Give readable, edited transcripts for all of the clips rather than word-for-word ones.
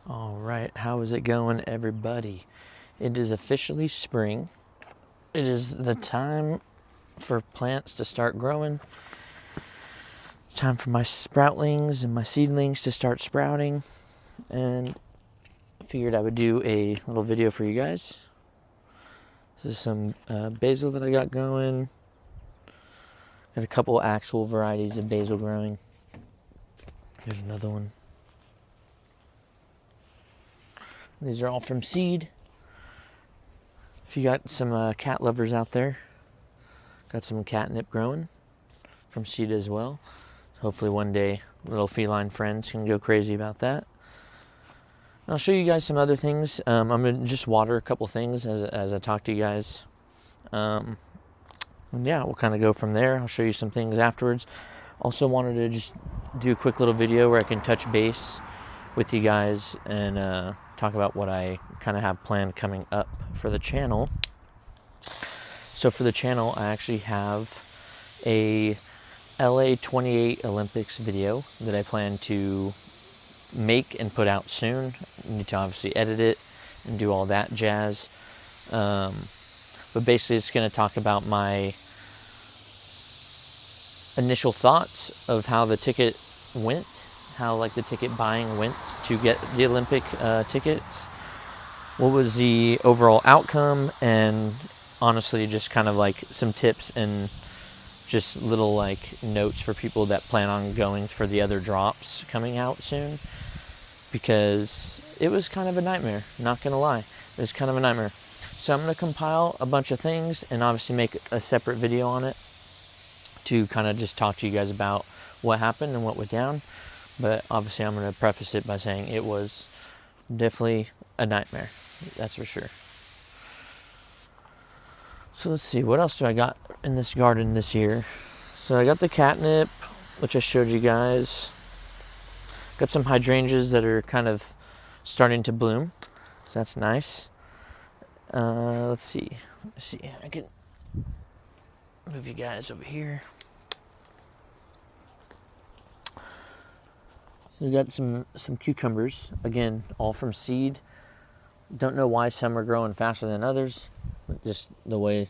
All right, how is it going, everybody? It is officially spring. It is the time for plants to start growing. It's time for my sproutlings and my seedlings to start sprouting. And I figured I would do a little video for you guys. This is some basil that I got going. Got a couple actual varieties of basil growing. There's another one. These are all from seed. If you got some cat lovers out there, got some catnip growing from seed as well. Hopefully one day little feline friends can go crazy about that. And I'll show you guys some other things. I'm going to just water a couple things as I talk to you guys. And yeah, we'll kind of go from there. I'll show you some things afterwards. Also wanted to just do a quick little video where I can touch base with you guys and talk about what I kind of have planned coming up for the channel. So for the channel, I actually have a LA28 Olympics video that I plan to make and put out soon. I need to obviously edit it and do all that jazz. But basically it's going to talk about my initial thoughts of how the ticket went, how like the ticket buying went to get the Olympic tickets, what was the overall outcome, and honestly just kind of like some tips and just little like notes for people that plan on going for the other drops coming out soon, because it was kind of a nightmare, not gonna lie. It was kind of a nightmare. So I'm gonna compile a bunch of things and obviously make a separate video on it to kind of just talk to you guys about what happened and what went down. But obviously I'm going to preface it by saying it was definitely a nightmare. That's for sure. So let's see, what else do I got in this garden this year? So I got the catnip, which I showed you guys. Got some hydrangeas that are kind of starting to bloom. So that's nice. Let's see. I can move you guys over here. So we got some cucumbers, again, all from seed. Don't know why some are growing faster than others, just the way,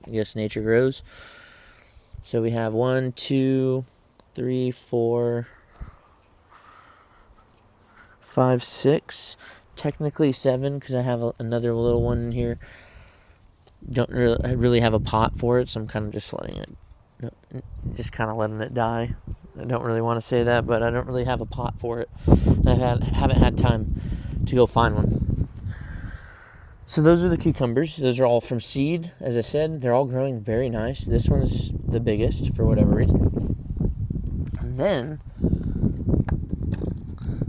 I guess, nature grows. So we have 1, 2, 3, 4, 5, 6, technically 7, because I have another little one in here. Don't really have a pot for it, so I'm kind of just letting it die. I don't really want to say that, but I don't really have a pot for it. I haven't had time to go find one. So those are the cucumbers. Those are all from seed. As I said, they're all growing very nice. This one's the biggest for whatever reason. And then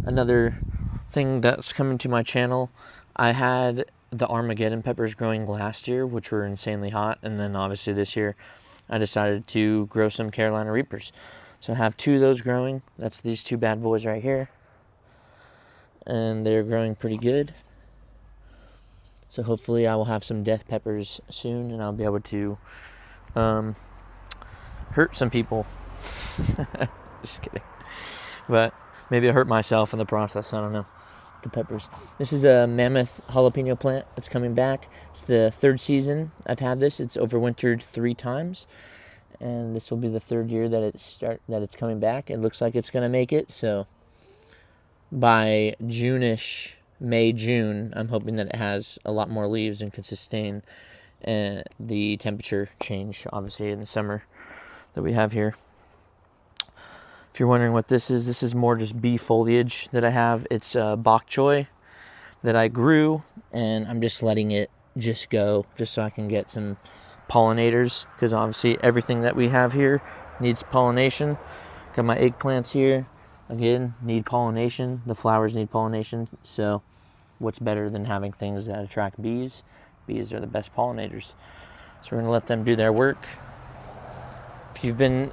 another thing that's coming to my channel, I had the Armageddon peppers growing last year, which were insanely hot. And then obviously this year I decided to grow some Carolina Reapers. So I have 2 of those growing. That's these 2 bad boys right here. And they're growing pretty good. So hopefully I will have some death peppers soon and I'll be able to hurt some people. Just kidding. But maybe I'll hurt myself in the process. I don't know. The peppers. This is a mammoth jalapeno plant that's coming back. It's the 3rd season I've had this. It's overwintered 3 times. And this will be the 3rd year that it's coming back. It looks like it's going to make it. So by June-ish, May, June, I'm hoping that it has a lot more leaves and can sustain the temperature change, obviously, in the summer that we have here. If you're wondering what this is more just bee foliage that I have. It's bok choy that I grew, and I'm just letting it just go, just so I can get some pollinators, because obviously everything that we have here needs pollination. Got my eggplants here, again, need pollination. The flowers need pollination, so what's better than having things that attract bees? Bees are the best pollinators. So we're going to let them do their work. If you've been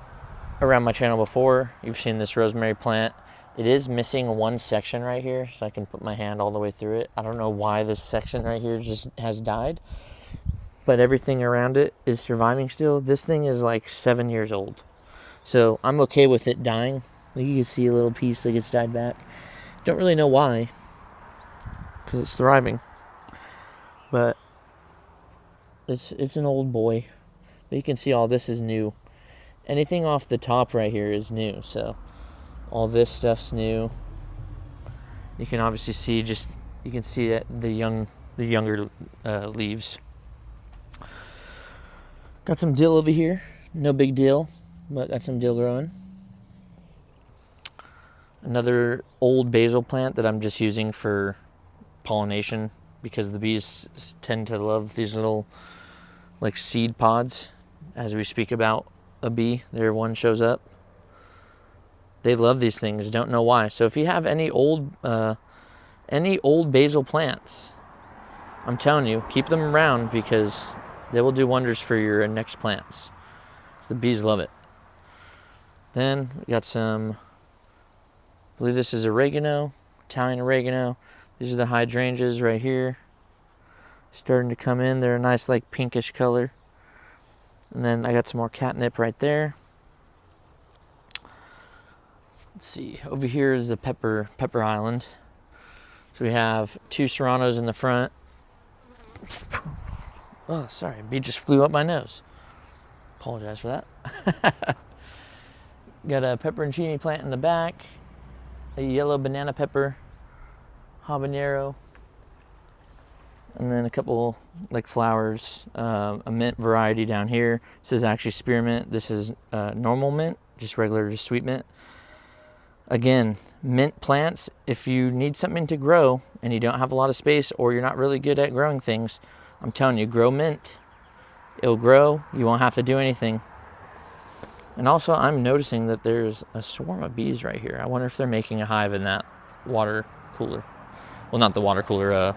around my channel before, you've seen this rosemary plant. It is missing one section right here, so I can put my hand all the way through it. I don't know why this section right here just has died, but everything around it is surviving still. This thing is like 7 years old, so I'm okay with it dying. You can see a little piece like it's died back. Don't really know why. because it's thriving. But it's an old boy. But you can see all this is new. Anything off the top right here is new. So all this stuff's new. You can obviously see you can see that the younger leaves. Got some dill over here. No big deal, but got some dill growing. Another old basil plant that I'm just using for pollination because the bees tend to love these little like seed pods. As we speak about a bee, there one shows up. They love these things, don't know why. So if you have any old basil plants, I'm telling you, keep them around because they will do wonders for your next plants. The bees love it. Then we got some, I believe this is oregano, Italian oregano. These are the hydrangeas right here. Starting to come in. They're a nice like pinkish color. And then I got some more catnip right there. Let's see. Over here is the pepper island. So we have 2 serranos in the front. Oh, sorry. A bee just flew up my nose. Apologize for that. Got a pepperoncini plant in the back. A yellow banana pepper. Habanero. And then a couple like flowers. A mint variety down here. This is actually spearmint. This is normal mint. Just regular, just sweet mint. Again, mint plants, if you need something to grow and you don't have a lot of space or you're not really good at growing things, I'm telling you, grow mint. It'll grow. You won't have to do anything. And also, I'm noticing that there's a swarm of bees right here. I wonder if they're making a hive in that water cooler. Well, not the water cooler.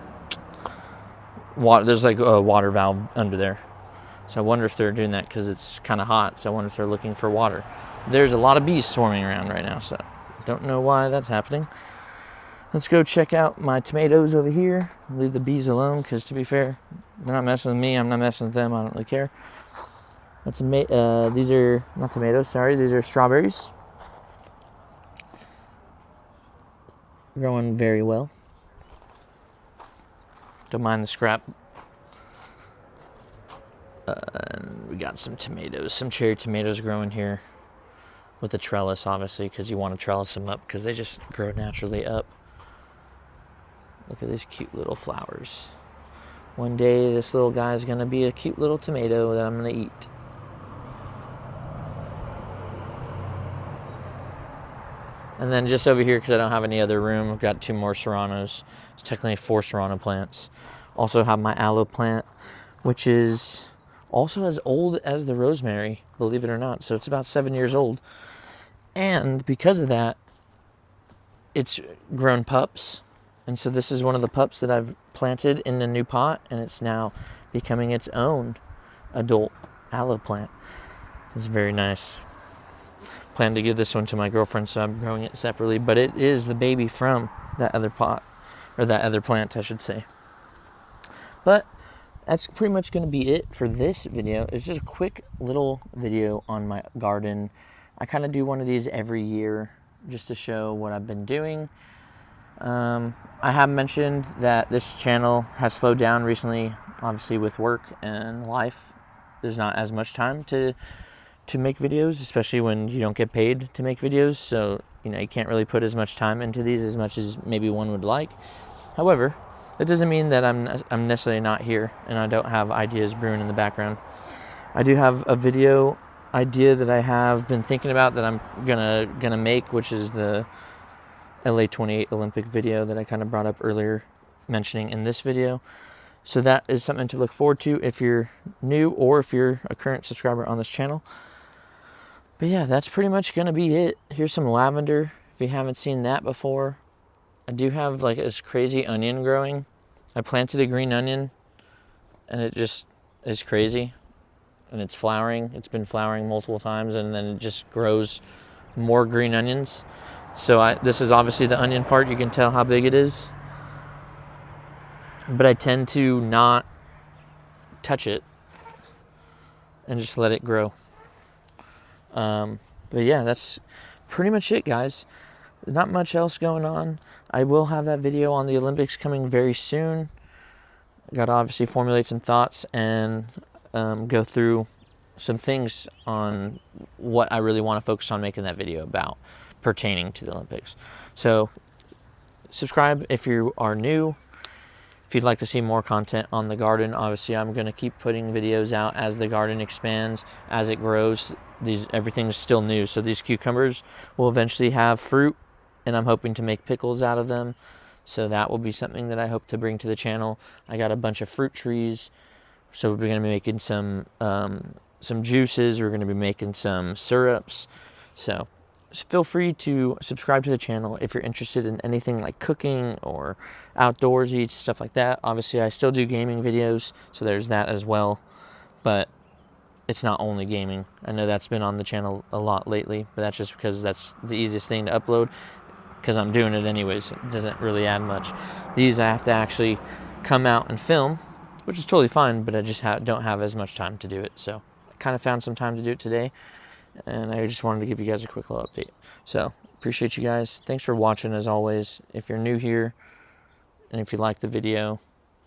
Water. There's like a water valve under there. So I wonder if they're doing that because it's kind of hot. So I wonder if they're looking for water. There's a lot of bees swarming around right now. So don't know why that's happening. Let's go check out my tomatoes over here. Leave the bees alone because, to be fair, they're not messing with me. I'm not messing with them. I don't really care. These are not tomatoes, sorry. These are strawberries. Growing very well. Don't mind the scrap. And we got some tomatoes, some cherry tomatoes growing here with a trellis, obviously, because you want to trellis them up because they just grow naturally up. Look at these cute little flowers. One day, this little guy is going to be a cute little tomato that I'm going to eat. And then just over here, because I don't have any other room, I've got 2 more serranos. It's technically 4 serrano plants. Also have my aloe plant, which is also as old as the rosemary, believe it or not. So it's about 7 years old. And because of that, it's grown pups. And so this is one of the pups that I've planted in a new pot, and it's now becoming its own adult aloe plant. It's very nice. Plan to give this one to my girlfriend, so I'm growing it separately, but it is the baby from that other pot, or that other plant, I should say. But that's pretty much going to be it for this video. It's just a quick little video on my garden. I kind of do one of these every year just to show what I've been doing. I have mentioned that this channel has slowed down recently, obviously with work and life. There's not as much time to make videos, especially when you don't get paid to make videos. So, you can't really put as much time into these as much as maybe one would like. However, that doesn't mean that I'm necessarily not here and I don't have ideas brewing in the background. I do have a video idea that I have been thinking about that I'm gonna make, which is the LA28 Olympic video that I kind of brought up earlier, mentioning in this video. So that is something to look forward to if you're new or if you're a current subscriber on this channel. But yeah, that's pretty much going to be it. Here's some lavender, if you haven't seen that before. I do have like this crazy onion growing. I planted a green onion, and it just is crazy. And it's flowering. It's been flowering multiple times, and then it just grows more green onions. So this is obviously the onion part. You can tell how big it is. But I tend to not touch it and just let it grow. But yeah, that's pretty much it, guys. not much else going on. I will have that video on the Olympics coming very soon. Got to obviously formulate some thoughts and go through some things on what I really want to focus on making that video about pertaining to the Olympics. So subscribe if you are new. If you'd like to see more content on the garden, obviously I'm going to keep putting videos out as the garden expands, as it grows. Everything's still new, so these cucumbers will eventually have fruit, and I'm hoping to make pickles out of them. So that will be something that I hope to bring to the channel. I got a bunch of fruit trees, so we're going to be making some juices. We're going to be making some syrups. So feel free to subscribe to the channel if you're interested in anything like cooking or outdoorsy stuff like that. Obviously, I still do gaming videos, so there's that as well. But it's not only gaming. I know that's been on the channel a lot lately, but that's just because that's the easiest thing to upload, because I'm doing it anyways. It doesn't really add much. These I have to actually come out and film, which is totally fine, but I just don't have as much time to do it. So I kind of found some time to do it today, and I just wanted to give you guys a quick little update. So appreciate you guys. Thanks for watching as always. If you're new here and if you like the video,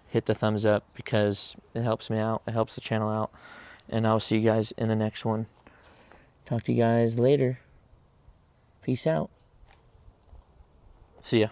hit the thumbs up because it helps me out. It helps the channel out. And I'll see you guys in the next one. Talk to you guys later. Peace out. See ya.